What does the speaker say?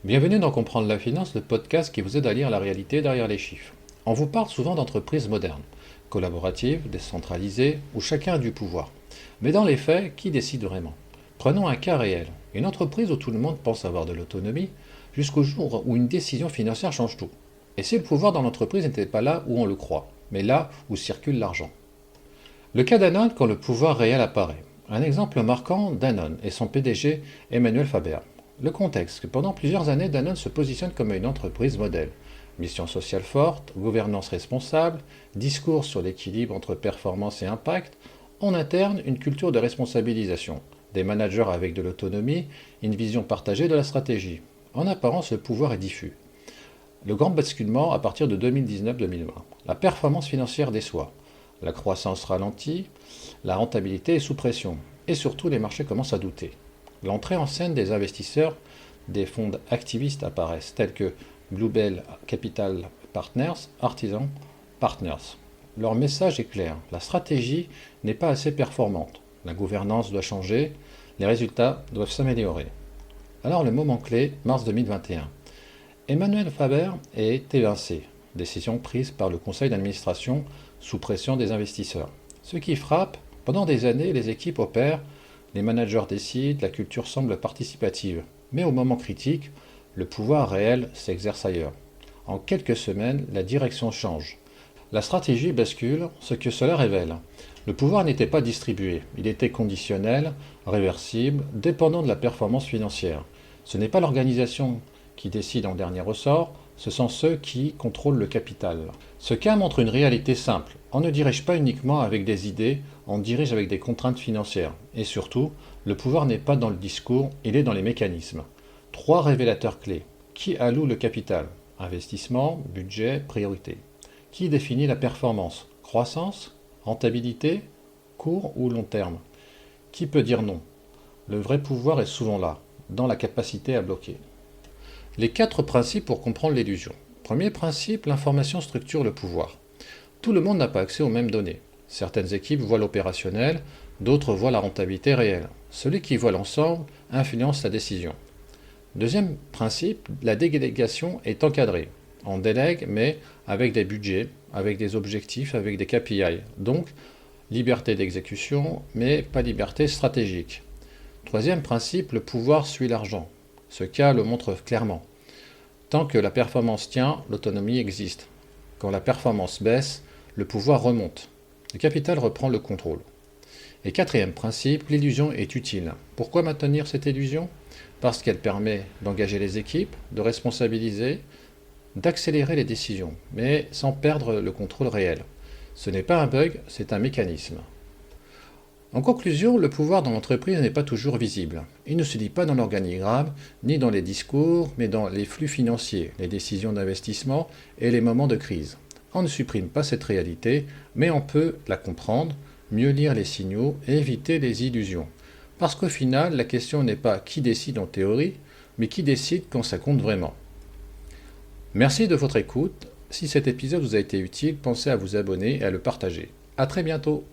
Bienvenue dans Comprendre la finance, le podcast qui vous aide à lire la réalité derrière les chiffres. On vous parle souvent d'entreprises modernes, collaboratives, décentralisées, où chacun a du pouvoir. Mais dans les faits, qui décide vraiment? Prenons un cas réel, une entreprise où tout le monde pense avoir de l'autonomie, jusqu'au jour où une décision financière change tout. Et si le pouvoir dans l'entreprise n'était pas là où on le croit, mais là où circule l'argent? Le cas Danone quand le pouvoir réel apparaît. Un exemple marquant, Danone et son PDG Emmanuel Faber. Le contexte, que pendant plusieurs années, Danone se positionne comme une entreprise modèle. Mission sociale forte, gouvernance responsable, discours sur l'équilibre entre performance et impact, en interne, une culture de responsabilisation, des managers avec de l'autonomie, une vision partagée de la stratégie. En apparence, le pouvoir est diffus. Le grand basculement à partir de 2019-2020. La performance financière déçoit. La croissance ralentit, la rentabilité est sous pression, et surtout les marchés commencent à douter. L'entrée en scène des investisseurs, des fonds activistes apparaissent, tels que Bluebell Capital Partners, Artisan Partners. Leur message est clair, la stratégie n'est pas assez performante, la gouvernance doit changer, les résultats doivent s'améliorer. Alors le moment clé, mars 2021. Emmanuel Faber est évincé, décision prise par le conseil d'administration sous pression des investisseurs. Ce qui frappe, pendant des années, les équipes opèrent, les managers décident, la culture semble participative. Mais au moment critique, le pouvoir réel s'exerce ailleurs. En quelques semaines, la direction change. La stratégie bascule, ce que cela révèle. Le pouvoir n'était pas distribué, il était conditionnel, réversible, dépendant de la performance financière. Ce n'est pas l'organisation qui décide en dernier ressort, ce sont ceux qui contrôlent le capital. Ce cas montre une réalité simple. On ne dirige pas uniquement avec des idées, on dirige avec des contraintes financières. Et surtout, le pouvoir n'est pas dans le discours, il est dans les mécanismes. Trois révélateurs clés. Qui alloue le capital? Investissement, budget, priorité. Qui définit la performance? Croissance? Rentabilité? Court ou long terme? Qui peut dire non? Le vrai pouvoir est souvent là, dans la capacité à bloquer. Les quatre principes pour comprendre l'illusion. Premier principe, l'information structure le pouvoir. Tout le monde n'a pas accès aux mêmes données. Certaines équipes voient l'opérationnel, d'autres voient la rentabilité réelle. Celui qui voit l'ensemble influence la décision. Deuxième principe, la délégation est encadrée. On délègue, mais avec des budgets, avec des objectifs, avec des KPI. Donc, liberté d'exécution, mais pas liberté stratégique. Troisième principe, le pouvoir suit l'argent. Ce cas le montre clairement. Tant que la performance tient, l'autonomie existe. Quand la performance baisse, le pouvoir remonte. Le capital reprend le contrôle. Et quatrième principe, l'illusion est utile. Pourquoi maintenir cette illusion? Parce qu'elle permet d'engager les équipes, de responsabiliser, d'accélérer les décisions, mais sans perdre le contrôle réel. Ce n'est pas un bug, c'est un mécanisme. En conclusion, le pouvoir dans l'entreprise n'est pas toujours visible. Il ne se lit pas dans l'organigramme, ni dans les discours, mais dans les flux financiers, les décisions d'investissement et les moments de crise. On ne supprime pas cette réalité, mais on peut la comprendre, mieux lire les signaux et éviter les illusions. Parce qu'au final, la question n'est pas qui décide en théorie, mais qui décide quand ça compte vraiment. Merci de votre écoute. Si cet épisode vous a été utile, pensez à vous abonner et à le partager. À très bientôt.